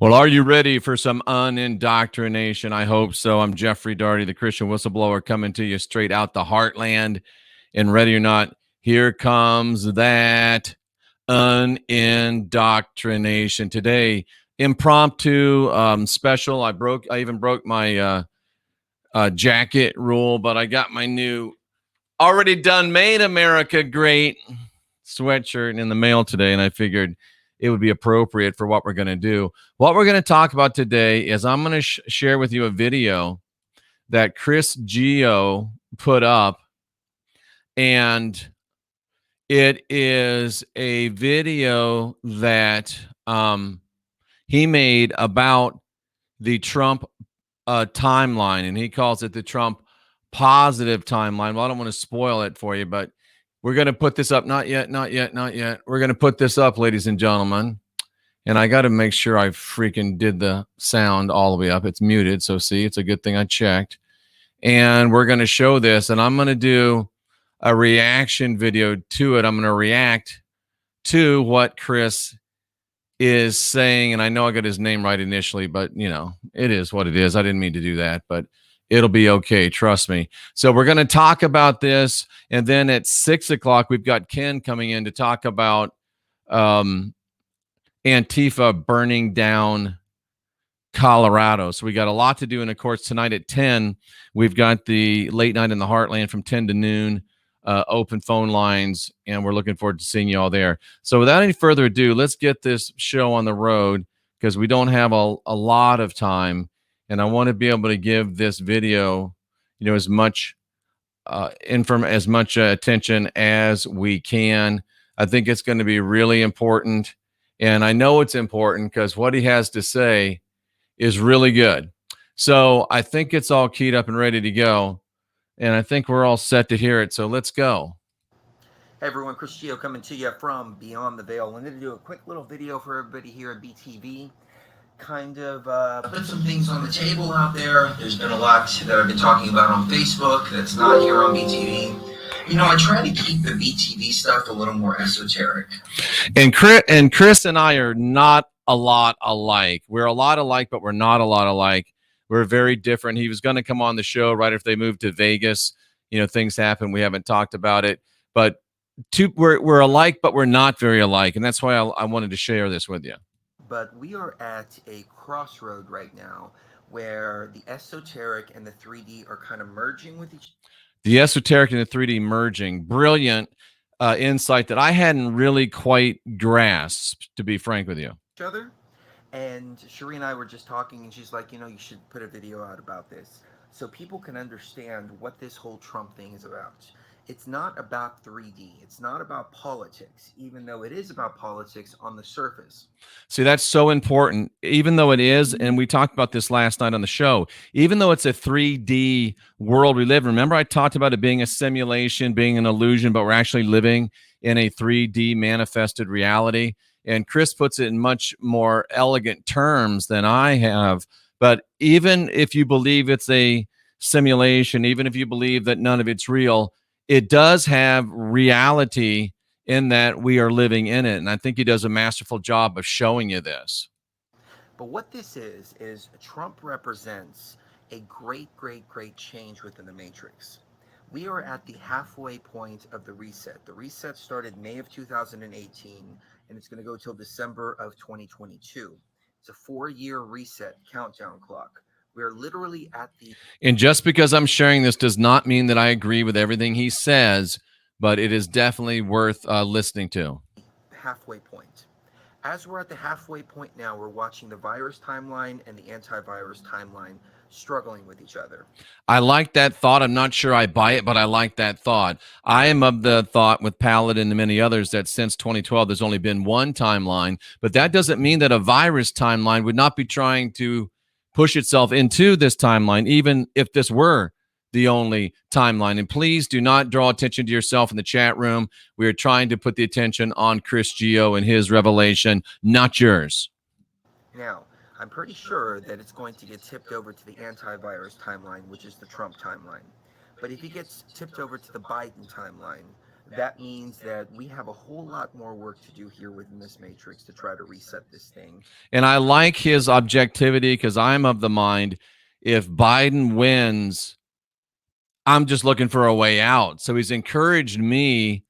Well, are you ready for some unindoctrination? I hope so. I'm Jeffrey Daugherty, the Christian Whistleblower, coming to you straight out the heartland. And ready or not, here comes that unindoctrination. Today, impromptu special. I even broke my jacket rule, but I got my new already done Made America Great sweatshirt in the mail today, and I figured it would be appropriate for what we're going to do. What we're going to talk about today is I'm going to share with you a video that Chris Geo put up, and it is a video that he made about the Trump timeline, and he calls it the Trump positive timeline. Well, I don't want to spoil it for you, but we're going to put this up. Not yet, not yet, not yet. We're going to put this up, ladies and gentlemen. And I got to make sure I freaking did the sound all the way up. It's muted. So see, it's a good thing I checked. And we're going to show this, and I'm going to do a reaction video to it. I'm going to react to what Chris is saying. And I know I got his name right initially, but you know, it is what it is. I didn't mean to do that, but it'll be okay. Trust me. So we're going to talk about this. And then at 6 o'clock, we've got Ken coming in to talk about Antifa burning down Colorado. So we got a lot to do. And of course, tonight at 10, we've got the late night in the heartland from 10 to noon, open phone lines. And we're looking forward to seeing you all there. So without any further ado, let's get this show on the road because we don't have a lot of time. And I want to be able to give this video, you know, as much attention as we can. I think it's going to be really important. And I know it's important because what he has to say is really good. So I think it's all keyed up and ready to go. And I think we're all set to hear it. So let's go. Hey everyone, Chris Geo coming to you from Beyond the Veil. I'm going to do a quick little video for everybody here at BTV. Kind of put some things on the table out there. There's been a lot that I've been talking about on Facebook that's not here on BTV. You know, I try to keep the BTV stuff a little more esoteric. And Chris and I are not a lot alike. We're a lot alike, but we're not a lot alike. We're very different. He was going to come on the show right after they moved to Vegas. You know, things happen. We haven't talked about it, but we're alike, but we're not very alike. And that's why I wanted to share this with you. But we are at a crossroad right now where the esoteric and the 3D are kind of merging with each other. The esoteric and the 3D merging. Brilliant insight that I hadn't really quite grasped, to be frank with you. And Cherie and I were just talking, and she's like, you know, you should put a video out about this so people can understand what this whole Trump thing is about. It's not about 3D. It's not about politics, even though it is about politics on the surface. See, that's so important, even though it is, and we talked about this last night on the show, even though it's a 3D world we live in. Remember, I talked about it being a simulation, being an illusion, but we're actually living in a 3D manifested reality. And Chris puts it in much more elegant terms than I have. But even if you believe it's a simulation, even if you believe that none of it's real, it does have reality in that we are living in it. And I think he does a masterful job of showing you this. But what this is Trump represents a great change within the matrix. We are at the halfway point of the reset. The reset started May of 2018, and it's going to go till December of 2022. It's a 4-year reset countdown clock. We're literally at the... And just because I'm sharing this does not mean that I agree with everything he says, but it is definitely worth listening to. Halfway point. As we're at the halfway point now, we're watching the virus timeline and the antivirus timeline struggling with each other. I like that thought. I'm not sure I buy it, but I like that thought. I am of the thought with Paladin and many others that since 2012, there's only been one timeline, but that doesn't mean that a virus timeline would not be trying to push itself into this timeline, even if this were the only timeline. And please do not draw attention to yourself in the chat room. We are trying to put the attention on Chris Geo and his revelation, not yours. Now, I'm pretty sure that it's going to get tipped over to the antivirus timeline, which is the Trump timeline. But if he gets tipped over to the Biden timeline, That means that we have a whole lot more work to do here within this matrix to try to reset this thing. And I like his objectivity, because I'm of the mind, if Biden wins, I'm just looking for a way out. So he's encouraged me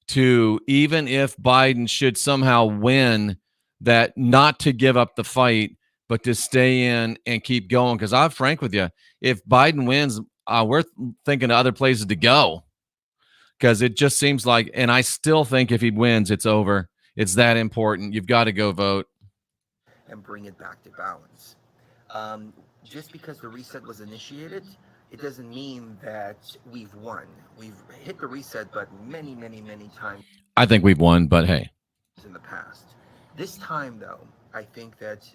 to, even if Biden should somehow win, that not to give up the fight, but to stay in and keep going. Because I'm frank with you, if Biden wins, we're thinking of other places to go, because it just seems like, and I still think if he wins, it's over. It's that important. You've got to go vote. And bring it back to balance. Um, just because the reset was initiated, it doesn't mean that we've won. We've hit the reset button many, many, many times I think we've won, but hey. in the past. This time, though, I think that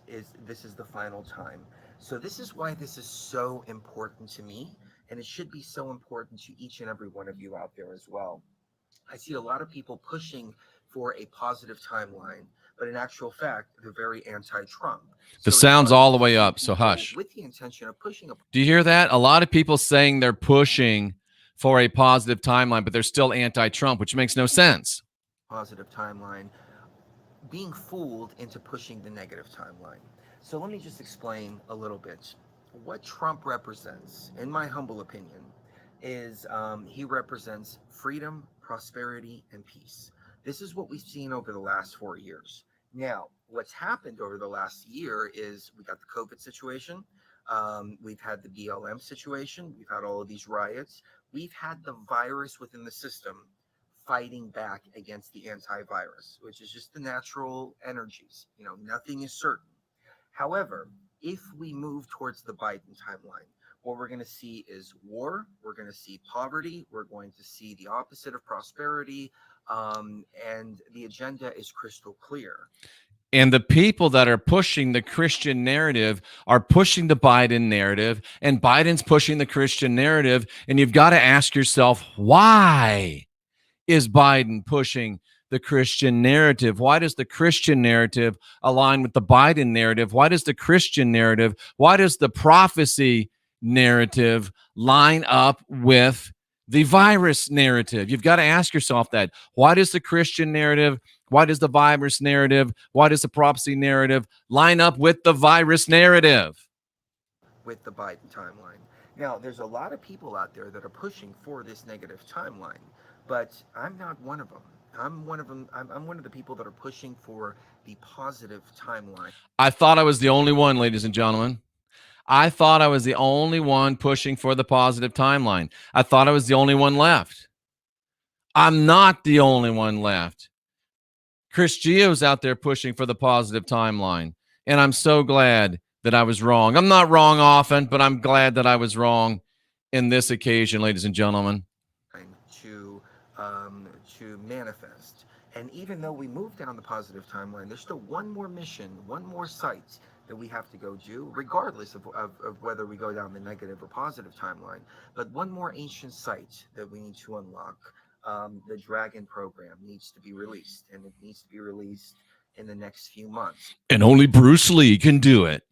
this is the final time. So this is why this is so important to me, and it should be so important to each and every one of you out there as well. I see a lot of people pushing for a positive timeline, but in actual fact, they're very anti-Trump. The So it's sound's all the funny to way see up, so people hush. with the intention of pushing a Do you hear that? A lot of people saying they're pushing for a positive timeline, but they're still anti-Trump, which makes no sense. positive timeline, being fooled into pushing the negative timeline. So let me just explain a little bit. What Trump represents, in my humble opinion, is he represents freedom, prosperity, and peace. This is what we've seen over the last 4 years. Now, what's happened over the last year is we got the COVID situation. We've had the BLM situation. We've had all of these riots. We've had the virus within the system fighting back against the antivirus, which is just the natural energies. Nothing is certain. However, if we move towards the Biden timeline, what we're going to see is war. We're going to see poverty. We're going to see the opposite of prosperity. And the agenda is crystal clear. And the people that are pushing the Christian narrative are pushing the Biden narrative, and Biden's pushing the Christian narrative. And you've got to ask yourself, why is Biden pushing the Christian narrative? Why does the Christian narrative align with the Biden narrative? Why does the Christian narrative, why does the prophecy narrative line up with the virus narrative? You've got to ask yourself that. Why does the Christian narrative, why does the virus narrative, why does the prophecy narrative line up with the virus narrative? With the Biden timeline. Now, there's a lot of people out there that are pushing for this negative timeline, but I'm not one of them. I'm one of them. I'm one of the people that are pushing for the positive timeline. I thought I was the only one, ladies and gentlemen. I thought I was the only one pushing for the positive timeline. I thought I was the only one left. I'm not the only one left. Chris Gio's out there pushing for the positive timeline. And I'm so glad that I was wrong. I'm not wrong often, but I'm glad that I was wrong in this occasion, ladies and gentlemen. to um, to manifest. And even though we move down the positive timeline, there's still one more mission, one more site that we have to go do, regardless of whether we go down the negative or positive timeline. But one more ancient site that we need to unlock. The Dragon program needs to be released, and it needs to be released in the next few months. And only Bruce Lee can do it.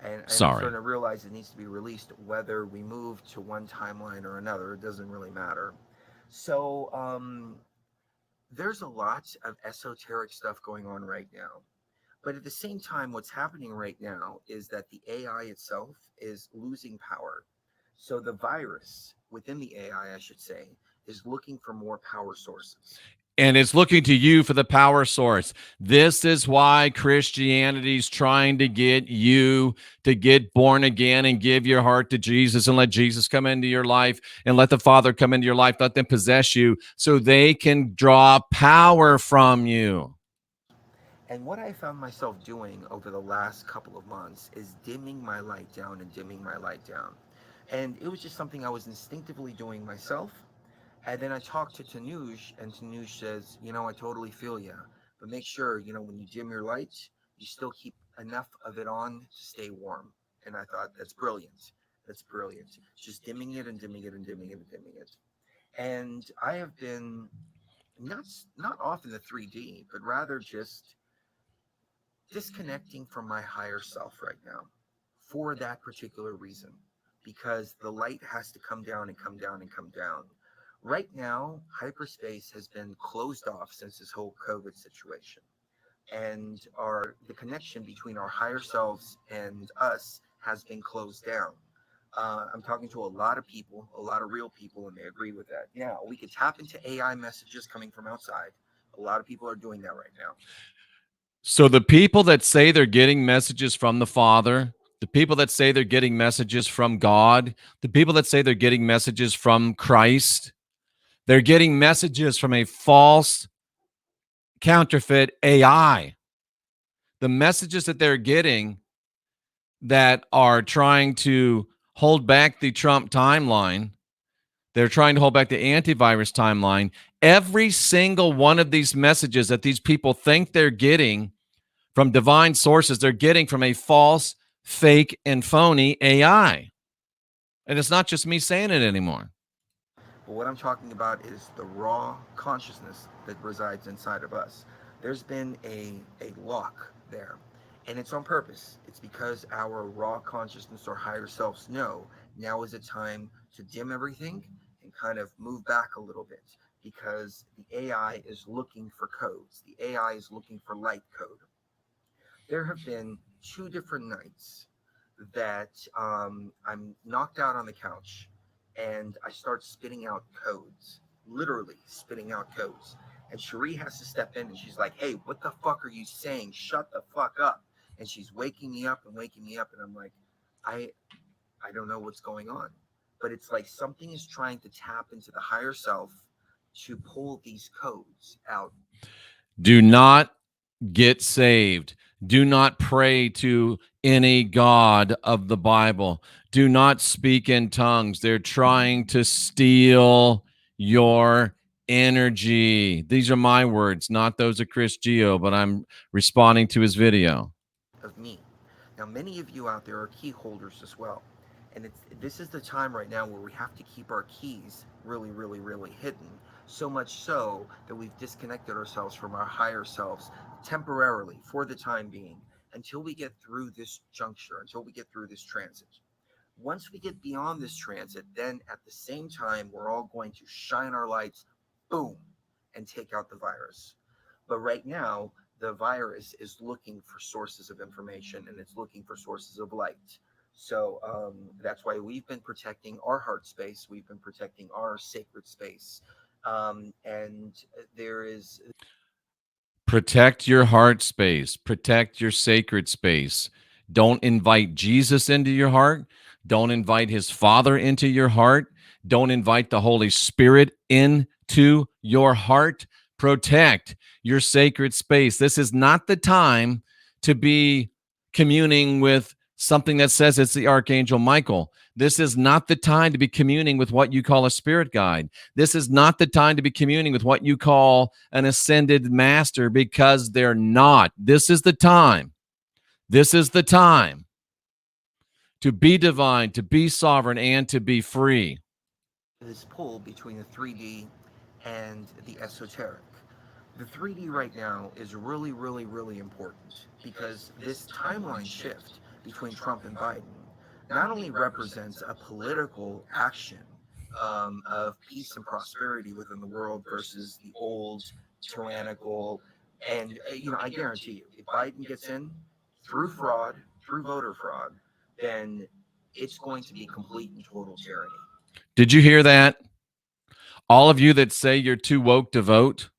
And I'm Sorry. starting to realize it needs to be released whether we move to one timeline or another. It doesn't really matter. So there's a lot of esoteric stuff going on right now. But at the same time, what's happening right now is that the AI itself is losing power. So the virus within the AI, I should say, is looking for more power sources. And it's looking to you for the power source. This is why Christianity's trying to get you to get born again and give your heart to Jesus and let Jesus come into your life and let the Father come into your life. Let them possess you so they can draw power from you. And what I found myself doing over the last couple of months is dimming my light down and dimming my light down. And it was just something I was instinctively doing myself. And then I talked to Tanuj, and Tanuj says, I totally feel you. But make sure, when you dim your light, you still keep enough of it on to stay warm. And I thought, that's brilliant. That's brilliant. Just dimming it and dimming it and dimming it and dimming it. And I have been not off in the 3D, but rather just disconnecting from my higher self right now for that particular reason, because the light has to come down and come down and come down. Right now, hyperspace has been closed off since this whole COVID situation, and the connection between our higher selves and us has been closed down. I'm talking to a lot of people, a lot of real people, and they agree with that. Yeah, we could tap into AI messages coming from outside. A lot of people are doing that right now. So the people that say they're getting messages from the Father, the people that say they're getting messages from God, the people that say they're getting messages from Christ, they're getting messages from a false counterfeit AI. The messages that they're getting that are trying to hold back the Trump timeline, they're trying to hold back the antivirus timeline. Every single one of these messages that these people think they're getting from divine sources, they're getting from a false, fake, and phony AI. And it's not just me saying it anymore. But what I'm talking about is the raw consciousness that resides inside of us. There's been a lock there, and it's on purpose. It's because our raw consciousness or higher selves know now is a time to dim everything and kind of move back a little bit, because the AI is looking for codes. The AI is looking for light code. There have been two different nights that I'm knocked out on the couch and I start spitting out codes, literally spitting out codes. And Cherie has to step in and she's like, "Hey, what the fuck are you saying? Shut the fuck up." And she's waking me up and waking me up. And I'm like, I, I don't know what's going on. But it's like something is trying to tap into the higher self to pull these codes out. Do not get saved. Do not pray to any God of the Bible. Do not speak in tongues. They're trying to steal your energy. These are my words, not those of Chris Geo, but I'm responding to his video. Of me. Now, many of you out there are key holders as well. And this is the time right now where we have to keep our keys really, really, really hidden. So much so that we've disconnected ourselves from our higher selves temporarily for the time being until we get through this juncture, until we get through this transit. Once we get beyond this transit, then at the same time, we're all going to shine our lights, boom, and take out the virus. But right now, the virus is looking for sources of information and it's looking for sources of light. So that's why we've been protecting our heart space. We've been protecting our sacred space. And there is Protect your heart space, protect your sacred space. Don't invite Jesus into your heart. Don't invite his Father into your heart. Don't invite the Holy Spirit into your heart. Protect your sacred space. This is not the time to be communing with something that says it's the Archangel Michael. This is not the time to be communing with what you call a spirit guide. This is not the time to be communing with what you call an ascended master, because they're not. This is the time. This is the time to be divine, to be sovereign, and to be free. this pull between the 3D and the esoteric. The 3D right now is really, really, really important because this timeline shift between Trump and Biden not only represents a political action of peace and prosperity within the world versus the old tyrannical, and I guarantee you, if Biden gets in through fraud, through voter fraud, then it's going to be complete and total tyranny. Did you hear that? All of you that say you're too woke to vote,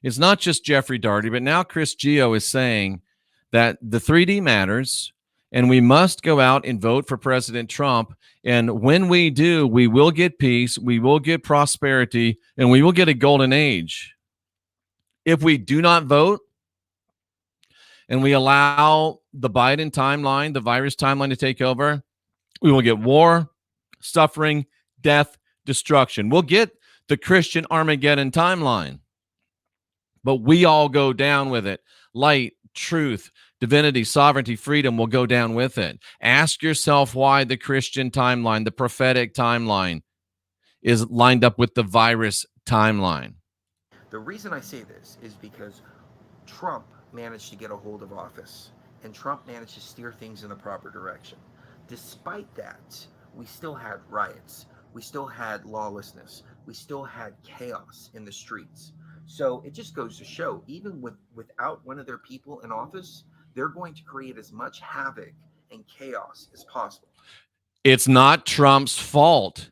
it's not just Jeffrey Daugherty, but now Chris Geo is saying that the 3D matters and we must go out and vote for President Trump. And when we do, we will get peace, we will get prosperity, and we will get a golden age. If we do not vote and we allow the Biden timeline, the virus timeline to take over, we will get war, suffering, death, destruction. We'll get the Christian Armageddon timeline, but we all go down with it. Light, truth, divinity, sovereignty, freedom will go down with it. Ask yourself why the Christian timeline, the prophetic timeline, is lined up with the virus timeline. The reason I say this is because Trump managed to get a hold of office, and Trump managed to steer things in the proper direction. Despite that, we still had riots. We still had lawlessness. We still had chaos in the streets. So it just goes to show, even without one of their people in office, they're going to create as much havoc and chaos as possible. It's not Trump's fault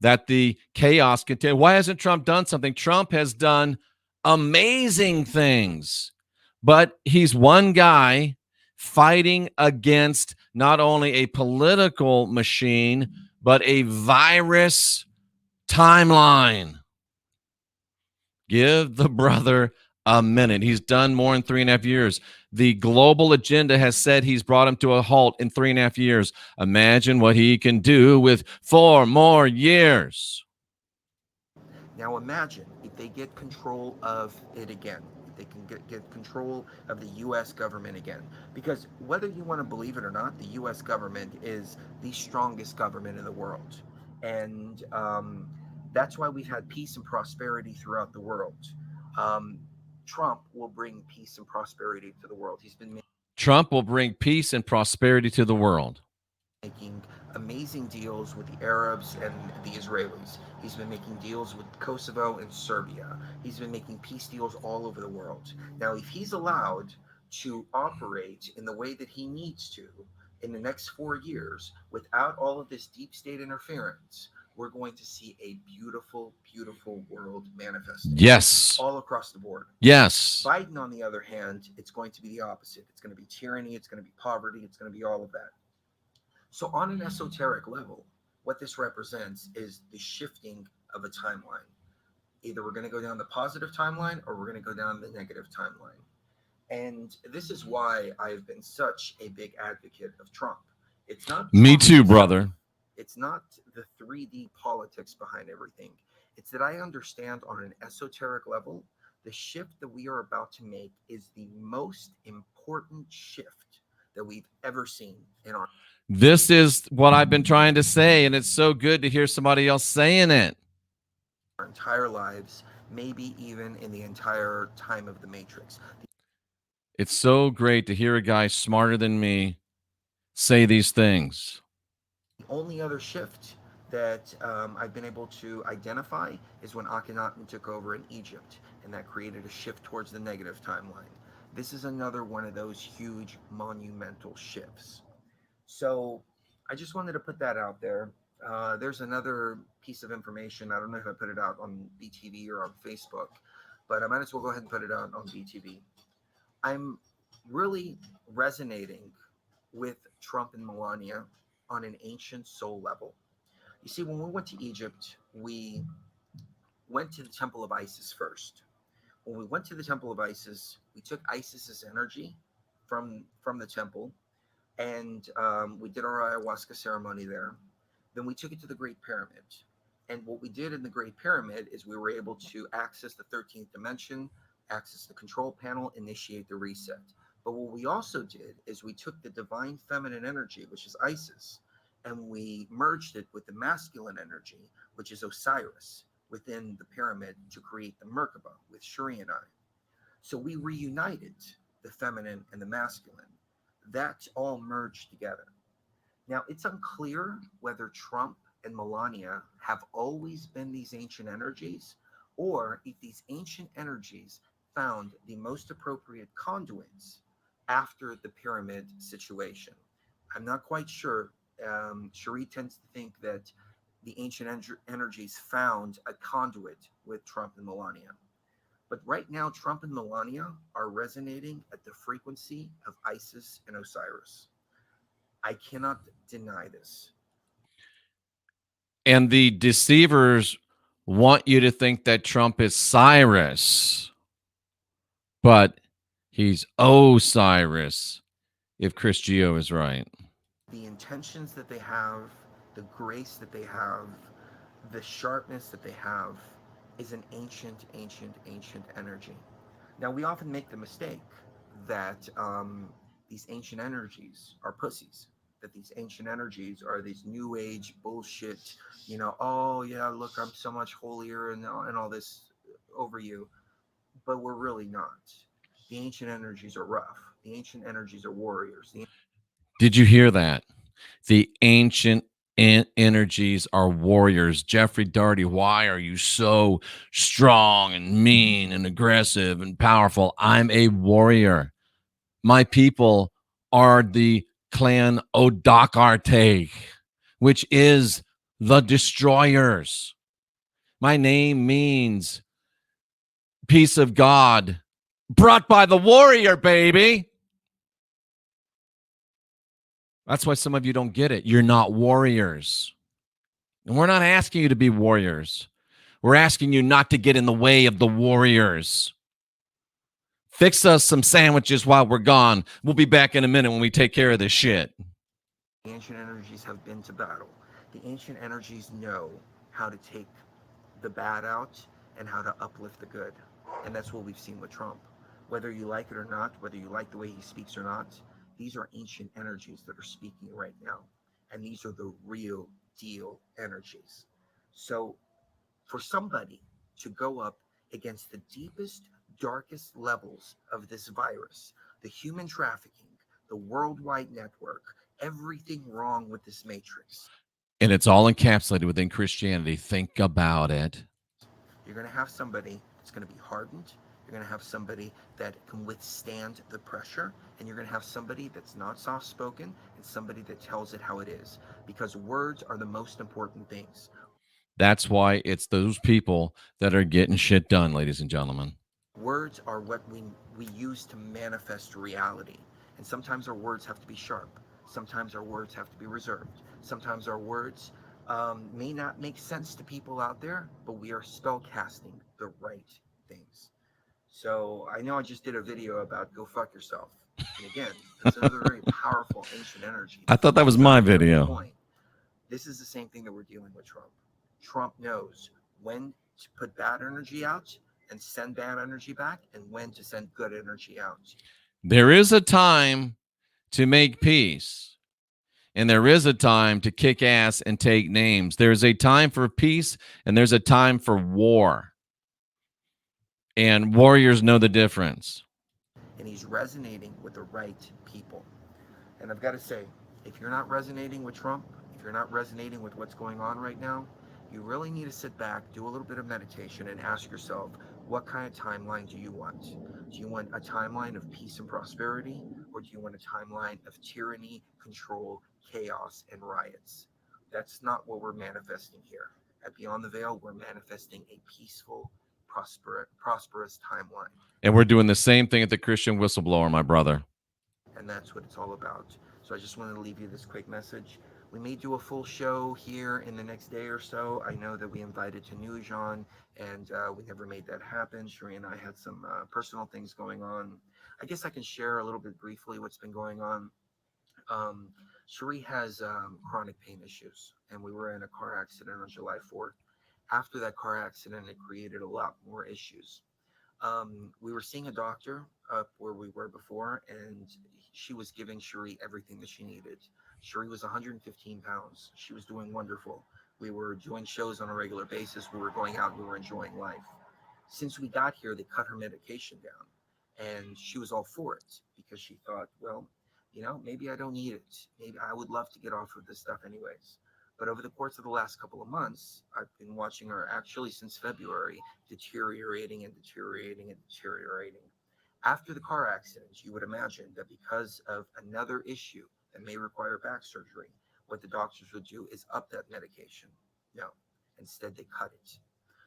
that the chaos continues. Why hasn't Trump done something? Trump has done amazing things, but he's one guy fighting against not only a political machine, but a virus timeline. Give the brother a minute. He's done more in 3.5 years. The global agenda has said he's brought him to a halt in 3.5 years. Imagine what he can do with 4 more years. Now imagine if they get control of it again. If they can get control of the U.S. government again. Because whether you want to believe it or not, the U.S. government is the strongest government in the world. And that's why we've had peace and prosperity throughout the world. Um, Trump will bring peace and prosperity to the world. He's been Trump will bring peace and prosperity to the world. making amazing deals with the Arabs and the Israelis. He's been making deals with Kosovo and Serbia. He's been making peace deals all over the world. Now, if he's allowed to operate in the way that he needs to in the next 4 years without all of this deep state interference, we're going to see a beautiful, beautiful world manifesting. Yes. All across the board. Yes. Biden, on the other hand, it's going to be the opposite. It's going to be tyranny. It's going to be poverty. It's going to be all of that. So, on an esoteric level, what this represents is the shifting of a timeline. Either we're going to go down the positive timeline or we're going to go down the negative timeline. And this is why I've been such a big advocate of Trump. It's not Me Trump too, himself. brother. It's not the 3D politics behind everything. It's that I understand on an esoteric level, the shift that we are about to make is the most important shift that we've ever seen in our This is what I've been trying to say, and it's so good to hear somebody else saying it. entire lives, maybe even in the entire time of the Matrix. It's so great to hear a guy smarter than me say these things. The only other shift that I've been able to identify is when Akhenaten took over in Egypt, and that created a shift towards the negative timeline. This is another one of those huge monumental shifts. So I just wanted to put that out there. There's another piece of information. I don't know if I put it out on BTV or on Facebook, but I might as well go ahead and put it out on BTV. I'm really resonating with Trump and Melania on an ancient soul level. You see, when we went to Egypt, we went to the Temple of Isis first. When we went to the Temple of Isis, we took Isis's energy from the temple, and we did our ayahuasca ceremony there. Then we took it to the Great Pyramid. And what we did in the Great Pyramid is we were able to access the 13th dimension, access the control panel, initiate the reset. But what we also did is we took the divine feminine energy, which is Isis, and we merged it with the masculine energy, which is Osiris, within the pyramid to create the Merkaba with Shuri and I. So we reunited the feminine and the masculine. That all merged together. Now, it's unclear whether Trump and Melania have always been these ancient energies, or if these ancient energies found the most appropriate conduits after the pyramid situation. I'm not quite sure. Cherie tends to think that the ancient energies found a conduit with Trump and Melania. But right now, Trump and Melania are resonating at the frequency of Isis and Osiris. I cannot deny this. And the deceivers want you to think that Trump is Cyrus, but he's Osiris, if Chris Geo is right. The intentions that they have, the grace that they have, the sharpness that they have is an ancient, ancient, ancient energy. Now, we often make the mistake that these ancient energies are pussies, that these ancient energies are these new age bullshit, oh, yeah, look, I'm so much holier and all this over you. But we're really not. The ancient energies are rough. The ancient energies are warriors. Did you hear that? The ancient energies are warriors. Jeffrey Daugherty, why are you so strong and mean and aggressive and powerful? I'm a warrior. My people are the clan Daugherty, which is the destroyers. My name means peace of God brought by the warrior, baby. That's why some of you don't get it. You're not warriors. And we're not asking you to be warriors. We're asking you not to get in the way of the warriors. Fix us some sandwiches while we're gone. We'll be back in a minute when we take care of this shit. The ancient energies have been to battle. The ancient energies know how to take the bad out and how to uplift the good. And that's what we've seen with Trump. Whether you like it or not, whether you like the way he speaks or not, these are ancient energies that are speaking right now. And these are the real deal energies. So for somebody to go up against the deepest, darkest levels of this virus, the human trafficking, the worldwide network, everything wrong with this matrix. And it's all encapsulated within Christianity. Think about it. You're going to have somebody that's going to be hardened. You're going to have somebody that can withstand the pressure. And you're going to have somebody that's not soft-spoken and somebody that tells it how it is. Because words are the most important things. That's why it's those people that are getting shit done, ladies and gentlemen. Words are what we use to manifest reality. And sometimes our words have to be sharp. Sometimes our words have to be reserved. Sometimes our words may not make sense to people out there, but we are spell casting the right things. So I know I just did a video about go fuck yourself. And again, that's another very powerful ancient energy. I thought that was my video. This is the same thing that we're dealing with Trump. Trump knows when to put bad energy out and send bad energy back and when to send good energy out. There is a time to make peace, and there is a time to kick ass and take names. There's a time for peace, and there's a time for war. And warriors know the difference. And he's resonating with the right people. And I've got to say, if you're not resonating with Trump, if you're not resonating with what's going on right now, you really need to sit back, do a little bit of meditation, and ask yourself, what kind of timeline do you want? Do you want a timeline of peace and prosperity, or do you want a timeline of tyranny, control, chaos, and riots? That's not what we're manifesting here. At Beyond the Veil, we're manifesting a peaceful, prosperous timeline. And we're doing the same thing at the Christian Whistleblower, my brother. And that's what it's all about. So I just wanted to leave you this quick message. We may do a full show here in the next day or so. I know that we invited Tanuj on, and we never made that happen. Sheree and I had some personal things going on. I guess I can share a little bit briefly what's been going on. Sheree has chronic pain issues, and we were in a car accident on July 4th. After that car accident, it created a lot more issues. We were seeing a doctor up where we were before, and she was giving Sheree everything that she needed. Sheree was 115 pounds. She was doing wonderful. We were doing shows on a regular basis. We were going out. We were enjoying life. Since we got here, they cut her medication down, and she was all for it because she thought, well, maybe I don't need it. Maybe I would love to get off of this stuff anyways. But over the course of the last couple of months, I've been watching her actually since February, deteriorating and deteriorating and deteriorating. After the car accident, you would imagine that because of another issue that may require back surgery, what the doctors would do is up that medication. No, instead they cut it.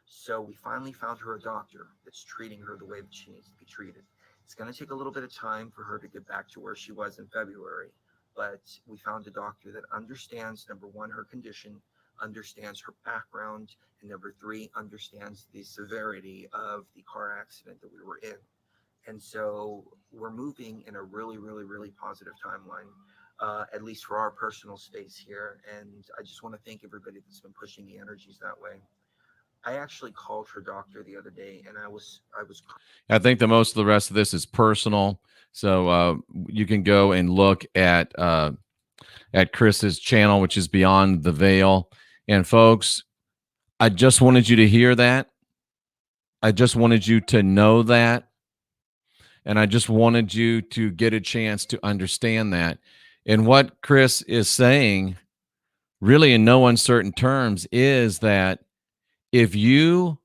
So we finally found her a doctor that's treating her the way that she needs to be treated. It's going to take a little bit of time for her to get back to where she was in February. But we found a doctor that understands, number one, her condition, understands her background, and number three, understands the severity of the car accident that we were in. And so we're moving in a really, really, really positive timeline, at least for our personal space here. And I just want to thank everybody that's been pushing the energies that way. I actually called her doctor the other day, and I think the most of the rest of this is personal. So you can go and look at Chris's channel, which is Beyond the Veil. And folks, I just wanted you to hear that. I just wanted you to know that. And I just wanted you to get a chance to understand that. And what Chris is saying really in no uncertain terms, is that if you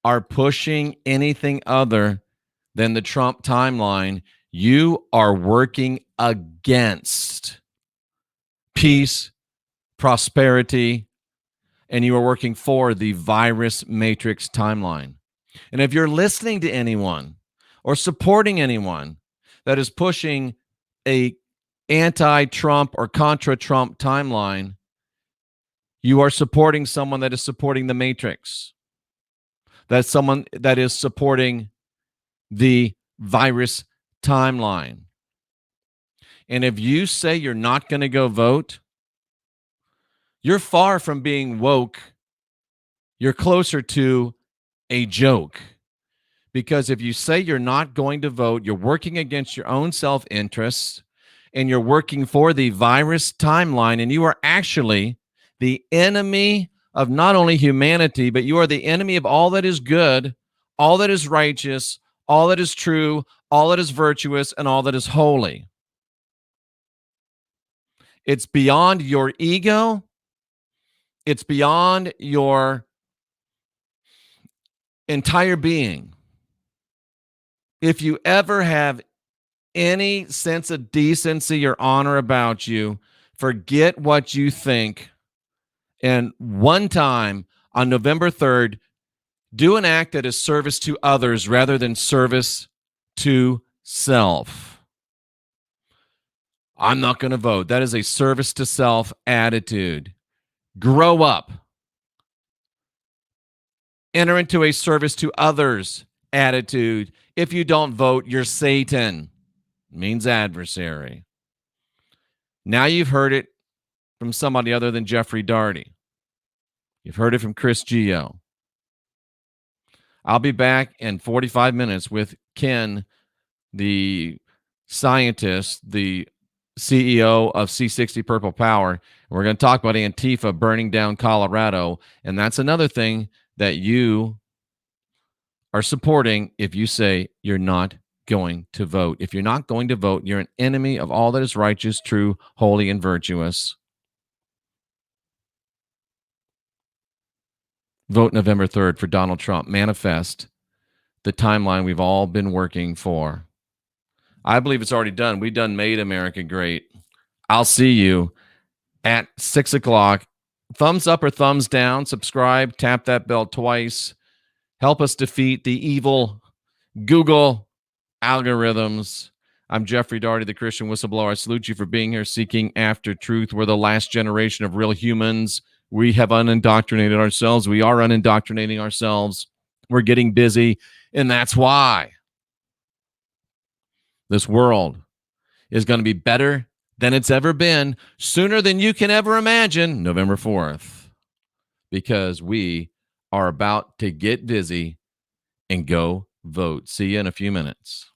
are pushing anything other than the Trump timeline, you are working against peace, prosperity, and you are working for the virus matrix timeline. And if you're listening to anyone or supporting anyone that is pushing a anti-Trump or contra-Trump timeline, you are supporting someone that is supporting the matrix. That's someone that is supporting the virus timeline. And if you say you're not going to go vote, you're far from being woke. You're closer to a joke. Because if you say you're not going to vote, you're working against your own self-interest, and you're working for the virus timeline, and you are actually the enemy of not only humanity, but you are the enemy of all that is good, all that is righteous, all that is true, all that is virtuous, and all that is holy. It's beyond your ego. It's beyond your entire being. If you ever have any sense of decency or honor about you, forget what you think. And one time on November 3rd, do an act that is service to others rather than service to self. I'm not going to vote. That is a service to self attitude. Grow up. Enter into a service to others attitude. If you don't vote, you're Satan. Means adversary. Now you've heard it from somebody other than Jeffrey Daugherty. You've heard it from Chris Gio. I'll be back in 45 minutes with Ken, the scientist, the CEO of C60 Purple Power. We're going to talk about Antifa burning down Colorado. And that's another thing that you are supporting if you say you're not going to vote. If you're not going to vote, you're an enemy of all that is righteous, true, holy, and virtuous. Vote November 3rd for Donald Trump. Manifest the timeline we've all been working for. I believe it's already done. We've done Made America Great. I'll see you at 6 o'clock. Thumbs up or thumbs down. Subscribe. Tap that bell twice. Help us defeat the evil Google algorithms. I'm Jeffrey Daugherty, the Christian Whistleblower. I salute you for being here, seeking after truth. We're the last generation of real humans. We have unindoctrinated ourselves. We are unindoctrinating ourselves. We're getting busy, and that's why this world is going to be better than it's ever been, sooner than you can ever imagine, November 4th, because we are about to get busy and go vote. See you in a few minutes.